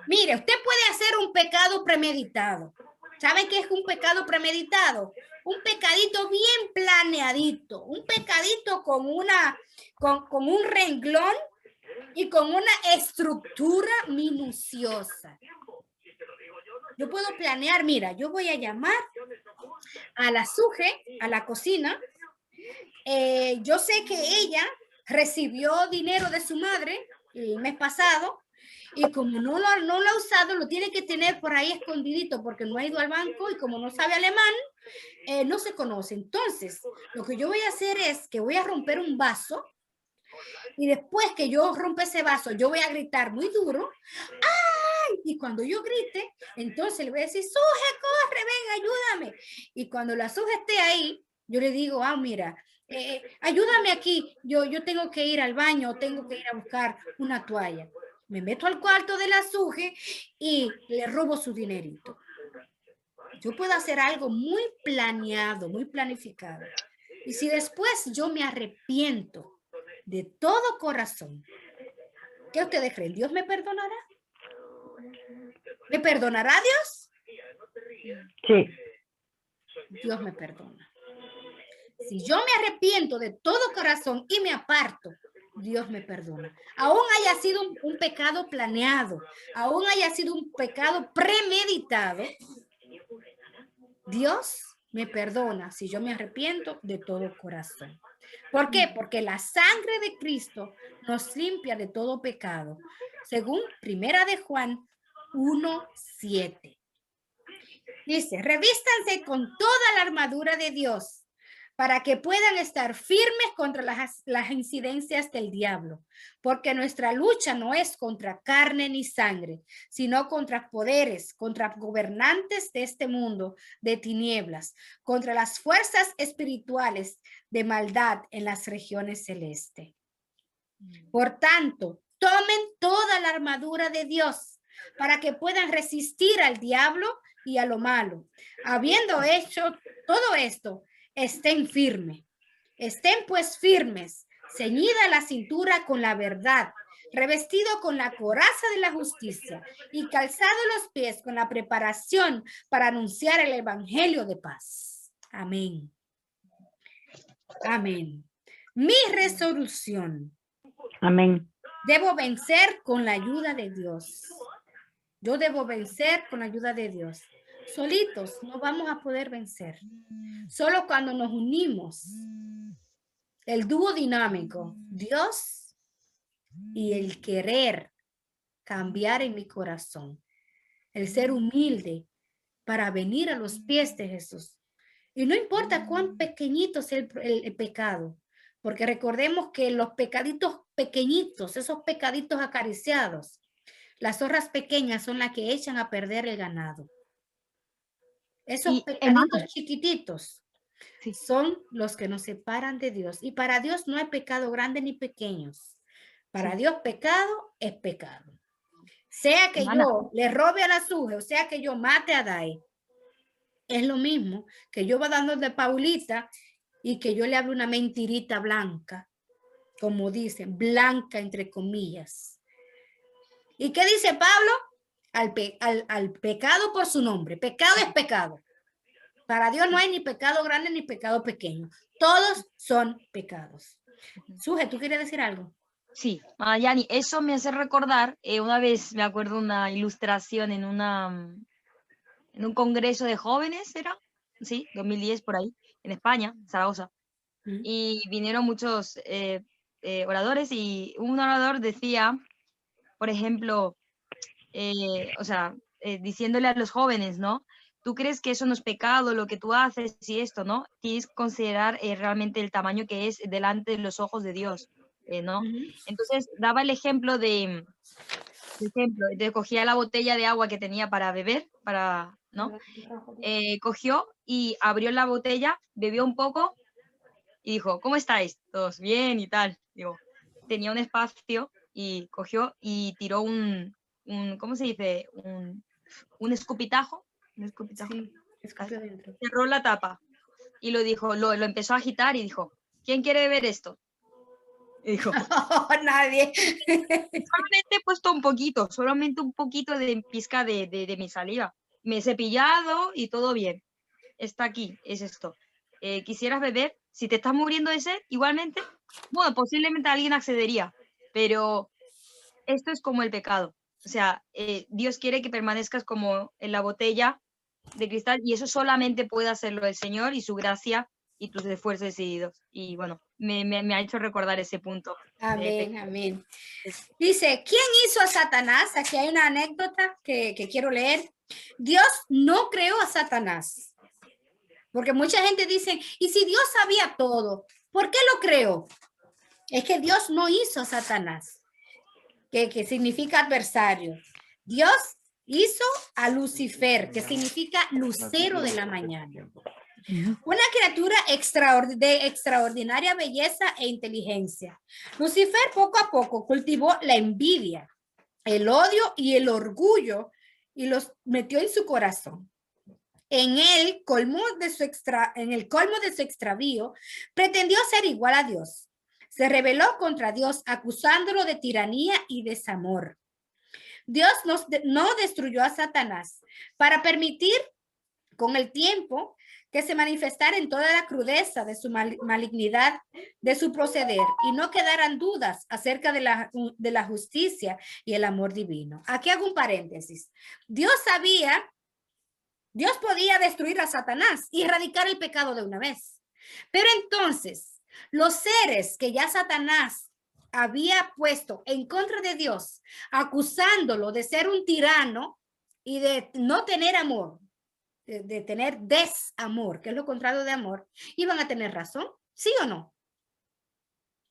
Mire, usted puede hacer un pecado premeditado. ¿Saben qué es un pecado premeditado? Un pecadito bien planeadito, un pecadito con un renglón y con una estructura minuciosa. Yo puedo planear, mira, yo voy a llamar a la Suje, a la cocina. Yo sé que ella recibió dinero de su madre el mes pasado y como no lo ha usado, lo tiene que tener por ahí escondidito porque no ha ido al banco y como no sabe alemán, no se conoce. Entonces, lo que yo voy a hacer es que voy a romper un vaso y después que yo rompa ese vaso, yo voy a gritar muy duro. ¡Ay! Y cuando yo grite, entonces le voy a decir, Suje, corre, ven, ayúdame. Y cuando la Suje esté ahí, yo le digo, mira, ayúdame aquí, yo tengo que ir al baño, tengo que ir a buscar una toalla. Me meto al cuarto de la Suje y le robo su dinerito. Yo puedo hacer algo muy planeado, muy planificado. Y si después yo me arrepiento de todo corazón, ¿qué ustedes creen? ¿Dios me perdonará? ¿Me perdonará Dios? Sí. Dios me perdona. Si yo me arrepiento de todo corazón y me aparto, Dios me perdona. Aún haya sido un pecado planeado, aún haya sido un pecado premeditado, Dios me perdona si yo me arrepiento de todo corazón. ¿Por qué? Porque la sangre de Cristo nos limpia de todo pecado, según 1 de Juan 1:7. Dice, revístanse con toda la armadura de Dios para que puedan estar firmes contra las incidencias del diablo, porque nuestra lucha no es contra carne ni sangre, sino contra poderes, contra gobernantes de este mundo de tinieblas, contra las fuerzas espirituales de maldad en las regiones celestes. Por tanto, tomen toda la armadura de Dios para que puedan resistir al diablo y a lo malo. Habiendo hecho todo esto, estén firmes. Estén pues firmes, ceñida la cintura con la verdad, revestido con la coraza de la justicia y calzado los pies con la preparación para anunciar el evangelio de paz. Amén. Amén. Mi resolución. Amén. Debo vencer con la ayuda de Dios. Yo debo vencer con la ayuda de Dios. Solitos no vamos a poder vencer. Solo cuando nos unimos, el dúo dinámico, Dios y el querer cambiar en mi corazón, el ser humilde para venir a los pies de Jesús. Y no importa cuán pequeñito sea el pecado, porque recordemos que los pecaditos pequeñitos, esos pecaditos acariciados, las zorras pequeñas son las que echan a perder el ganado. Esos pecaditos chiquititos son los que nos separan de Dios. Y para Dios no hay pecado grande ni pequeños. Para Dios pecado es pecado. Sea que yo le robe a la Suje, o sea que yo mate a Dai, es lo mismo que yo va dando de Paulita y que yo le hable una mentirita blanca, como dicen, blanca entre comillas. ¿Y qué dice Pablo? Al pecado por su nombre. Pecado es pecado. Para Dios no hay ni pecado grande ni pecado pequeño. Todos son pecados. Suje, ¿tú quieres decir algo? Sí, Yani, eso me hace recordar, una vez me acuerdo una ilustración en un congreso de jóvenes, ¿era? Sí, 2010 por ahí, en España, Zaragoza. Y vinieron muchos oradores y un orador decía, por ejemplo, diciéndole a los jóvenes, ¿no? ¿Tú crees que eso no es pecado lo que tú haces y esto, ¿no? Tienes que considerar realmente el tamaño que es delante de los ojos de Dios, ¿no? Entonces daba el ejemplo de cogía la botella de agua que tenía para beber, ¿no? Cogió y abrió la botella, bebió un poco y dijo, ¿cómo estáis? Todos bien y tal. Digo, tenía un espacio y cogió y tiró ¿cómo se dice? Un escupitajo. Un escupitajo. Sí, escupió dentro. Cerró la tapa y lo empezó a agitar y dijo, ¿quién quiere beber esto? Y dijo, nadie. solamente he puesto solamente un poquito de pizca de mi saliva. Me he cepillado y todo bien. Está aquí, es esto. ¿Quisieras beber? Si te estás muriendo de sed, igualmente, bueno, posiblemente alguien accedería, pero esto es como el pecado. O sea, Dios quiere que permanezcas como en la botella de cristal y eso solamente puede hacerlo el Señor y su gracia y tus esfuerzos decididos. Y bueno, me ha hecho recordar ese punto. Amén, amén. Dice, ¿quién hizo a Satanás? Aquí hay una anécdota que quiero leer. Dios no creó a Satanás. Porque mucha gente dice, ¿y si Dios sabía todo? ¿Por qué lo creó? Es que Dios no hizo a Satanás, que significa adversario. Dios hizo a Lucifer, que significa lucero de la mañana. Una criatura de extraordinaria belleza e inteligencia. Lucifer poco a poco cultivó la envidia, el odio y el orgullo y los metió en su corazón. En el colmo de su extravío, pretendió ser igual a Dios. Se rebeló contra Dios, acusándolo de tiranía y desamor. Dios no destruyó a Satanás para permitir con el tiempo que se manifestara en toda la crudeza de su malignidad, de su proceder, y no quedaran dudas acerca de la justicia y el amor divino. Aquí hago un paréntesis. Dios podía destruir a Satanás y erradicar el pecado de una vez. Pero entonces, los seres que ya Satanás había puesto en contra de Dios, acusándolo de ser un tirano y de no tener amor, de tener desamor, que es lo contrario de amor, iban a tener razón, ¿sí o no?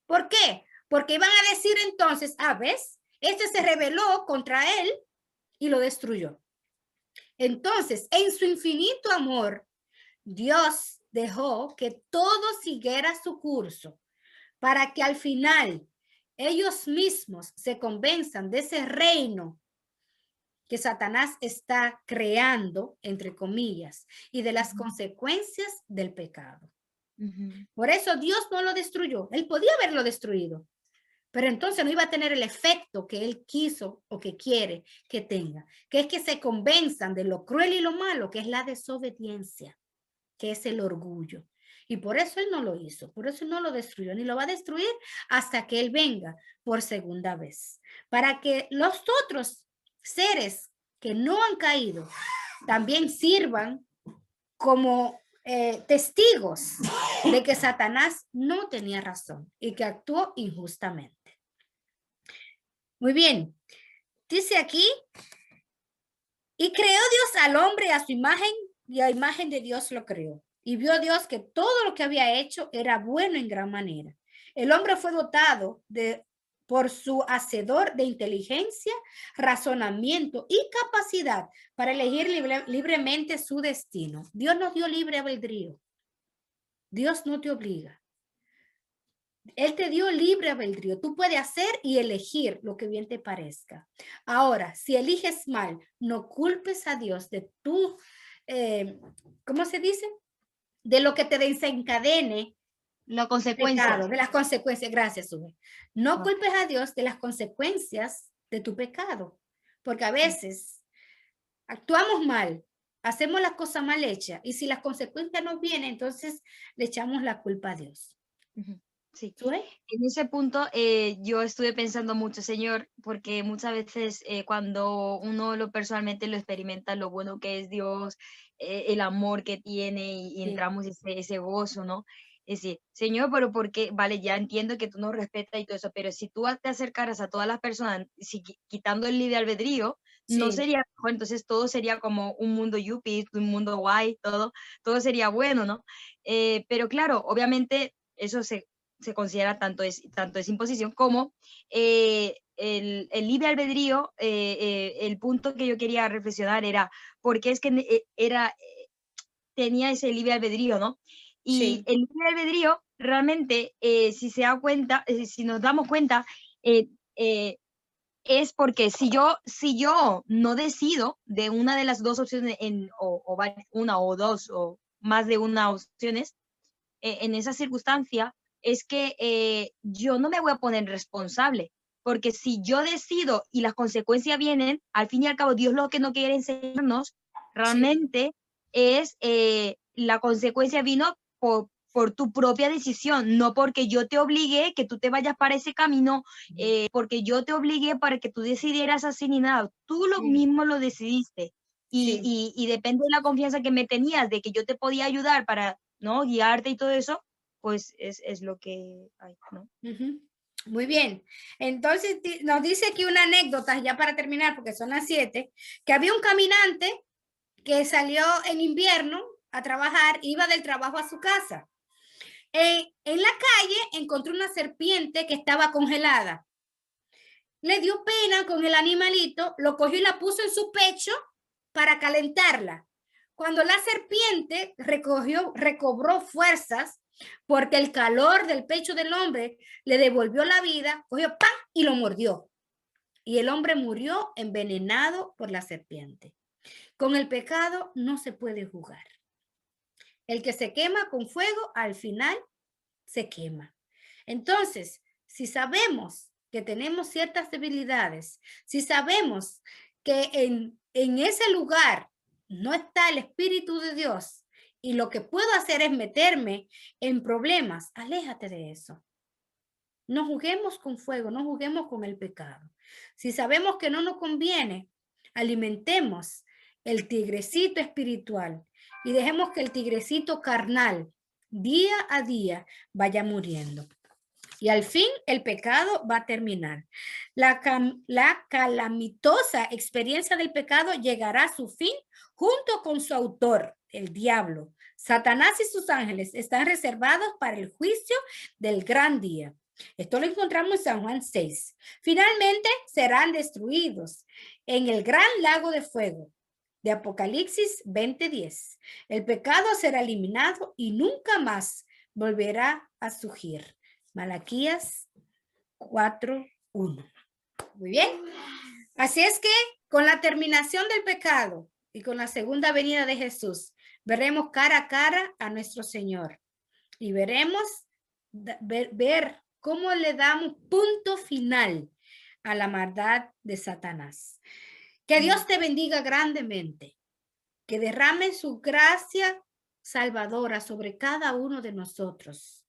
¿Por qué? Porque iban a decir entonces, ¿ves? Este se rebeló contra él y lo destruyó. Entonces, en su infinito amor, Dios dejó que todo siguiera su curso para que al final ellos mismos se convenzan de ese reino que Satanás está creando, entre comillas, y de las consecuencias del pecado. Por eso Dios no lo destruyó. Él podía haberlo destruido, pero entonces no iba a tener el efecto que él quiso o que quiere que tenga, que es que se convenzan de lo cruel y lo malo, que es la desobediencia, que es el orgullo. Y por eso él no lo hizo, por eso no lo destruyó, ni lo va a destruir hasta que él venga por segunda vez, para que los otros seres que no han caído también sirvan como testigos de que Satanás no tenía razón y que actuó injustamente. Muy bien, dice aquí, Y creó Dios al hombre a su imagen, y a imagen de Dios lo creó. Y vio Dios que todo lo que había hecho era bueno en gran manera. El hombre fue dotado por su hacedor de inteligencia, razonamiento y capacidad para elegir libremente su destino. Dios nos dio libre albedrío. Dios no te obliga. Él te dio libre albedrío. Tú puedes hacer y elegir lo que bien te parezca. Ahora, si eliges mal, no culpes a Dios de tu, ¿cómo se dice? De lo que te desencadene La consecuencia. pecado, de las consecuencias. Gracias, Sube. No culpes a Dios de las consecuencias de tu pecado, porque a veces actuamos mal, hacemos las cosas mal hechas, y si las consecuencias no vienen, entonces le echamos la culpa a Dios. Sí. ¿Sube? En ese punto yo estuve pensando mucho, Señor, porque muchas veces cuando uno personalmente lo experimenta, lo bueno que es Dios, el amor que tiene y Sí. entramos ese gozo, ¿no? Es decir, Señor, pero porque, vale, ya entiendo que tú nos respetas y todo eso, pero si tú te acercaras a todas las personas, si, quitando el libre albedrío, no Sí. sería mejor, entonces todo sería como un mundo yuppie, un mundo guay, todo sería bueno, ¿no? Pero claro, obviamente eso se considera tanto es imposición como el libre albedrío. El punto que yo quería reflexionar era por qué es que tenía ese libre albedrío, ¿no? Y Sí. el libre albedrío realmente, si se da cuenta, si nos damos cuenta, es porque si yo no decido de una de las dos opciones, una o dos o más de una opciones, en esa circunstancia, es que yo no me voy a poner responsable, porque si yo decido y las consecuencias vienen, al fin y al cabo, Dios lo que no quiere enseñarnos realmente es la consecuencia vino por tu propia decisión, no porque yo te obligué que tú te vayas para ese camino, porque yo te obligué para que tú decidieras así ni nada, tú lo mismo lo decidiste. Y depende de la confianza que me tenías, de que yo te podía ayudar para, ¿no?, guiarte y todo eso, pues es lo que hay, ¿no? Muy bien. Entonces nos dice aquí una anécdota, ya para terminar, porque son las 7, que había un caminante que salió en invierno a trabajar, iba del trabajo a su casa. En la calle encontró una serpiente que estaba congelada. Le dio pena con el animalito, lo cogió y la puso en su pecho para calentarla. Cuando la serpiente recobró fuerzas, porque el calor del pecho del hombre le devolvió la vida, cogió ¡pam! Y lo mordió. Y el hombre murió envenenado por la serpiente. Con el pecado no se puede jugar. El que se quema con fuego, al final se quema. Entonces, si sabemos que tenemos ciertas debilidades, si sabemos que en ese lugar no está el Espíritu de Dios y lo que puedo hacer es meterme en problemas, aléjate de eso. No juguemos con fuego, no juguemos con el pecado. Si sabemos que no nos conviene, alimentemos el tigrecito espiritual y dejemos que el tigrecito carnal día a día vaya muriendo. Y al fin el pecado va a terminar. La calamitosa experiencia del pecado llegará a su fin junto con su autor, el diablo. Satanás y sus ángeles están reservados para el juicio del gran día. Esto lo encontramos en San Juan 6. Finalmente serán destruidos en el gran lago de fuego de Apocalipsis 20:10. El pecado será eliminado y nunca más volverá a surgir. Malaquías 4:1. Muy bien. Así es que con la terminación del pecado y con la segunda venida de Jesús, veremos cara a cara a nuestro Señor y veremos ver cómo le damos punto final a la maldad de Satanás. Que Dios te bendiga grandemente, que derrame su gracia salvadora sobre cada uno de nosotros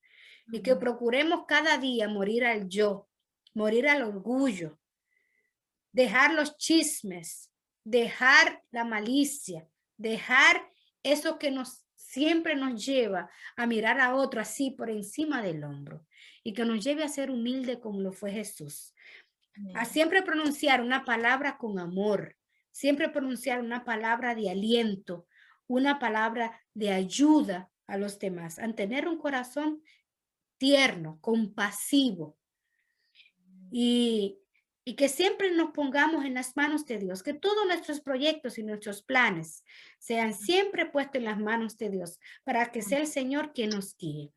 y que procuremos cada día morir al yo, morir al orgullo, dejar los chismes, dejar la malicia, dejar eso que siempre nos lleva a mirar a otro así por encima del hombro y que nos lleve a ser humilde como lo fue Jesús. A siempre pronunciar una palabra con amor, siempre pronunciar una palabra de aliento, una palabra de ayuda a los demás, a tener un corazón tierno, compasivo y que siempre nos pongamos en las manos de Dios, que todos nuestros proyectos y nuestros planes sean siempre puestos en las manos de Dios, para que sea el Señor quien nos guíe.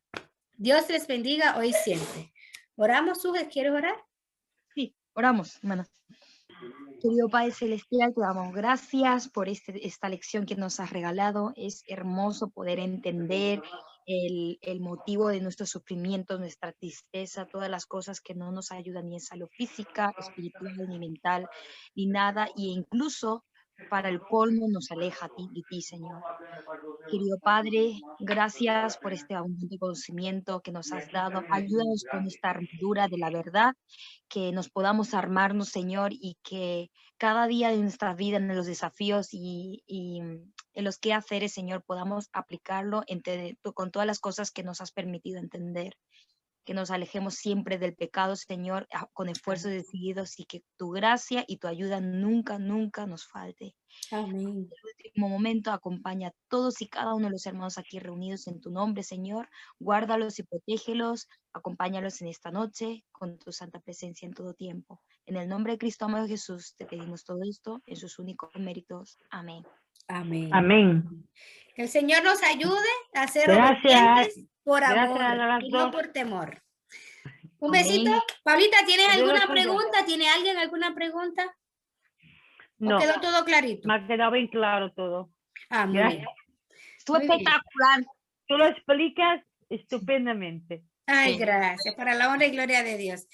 Dios les bendiga hoy y siempre. ¿Oramos, Suge? ¿Quieres orar? Sí, oramos, hermanas. Querido Padre Celestial, te damos gracias por esta lección que nos has regalado. Es hermoso poder entender el motivo de nuestro sufrimiento, nuestra tristeza, todas las cosas que no nos ayudan ni en salud física, espiritual, ni mental, ni nada, y incluso para el colmo nos aleja de ti, Señor. Querido Padre, gracias por este abundante conocimiento que nos has dado. Ayúdanos con esta armadura de la verdad, que nos podamos armarnos, Señor, y que cada día de nuestra vida, en los desafíos y en los quehaceres, Señor, podamos aplicarlo con todas las cosas que nos has permitido entender. Que nos alejemos siempre del pecado, Señor, con esfuerzos decididos, y que tu gracia y tu ayuda nunca, nunca nos falte. Amén. En el último momento, acompaña a todos y cada uno de los hermanos aquí reunidos en tu nombre, Señor. Guárdalos y protégelos, acompáñalos en esta noche con tu santa presencia en todo tiempo. En el nombre de Cristo amado Jesús, te pedimos todo esto en sus únicos méritos. Amén. Amén. Amén. Que el Señor nos ayude a ser Gracias. obedientes por amor Gracias a las y no dos. por temor. Un Amén. besito. Pablita, ¿tienes Dios alguna los bendiga. pregunta? ¿Tiene alguien alguna pregunta? ¿O No, quedó todo clarito? me ha quedado bien claro todo. Ah, muy Gracias. bien. Estuvo Muy bien. espectacular. Tú lo explicas estupendamente. Ay, Sí. gracias. Para la honra y gloria de Dios.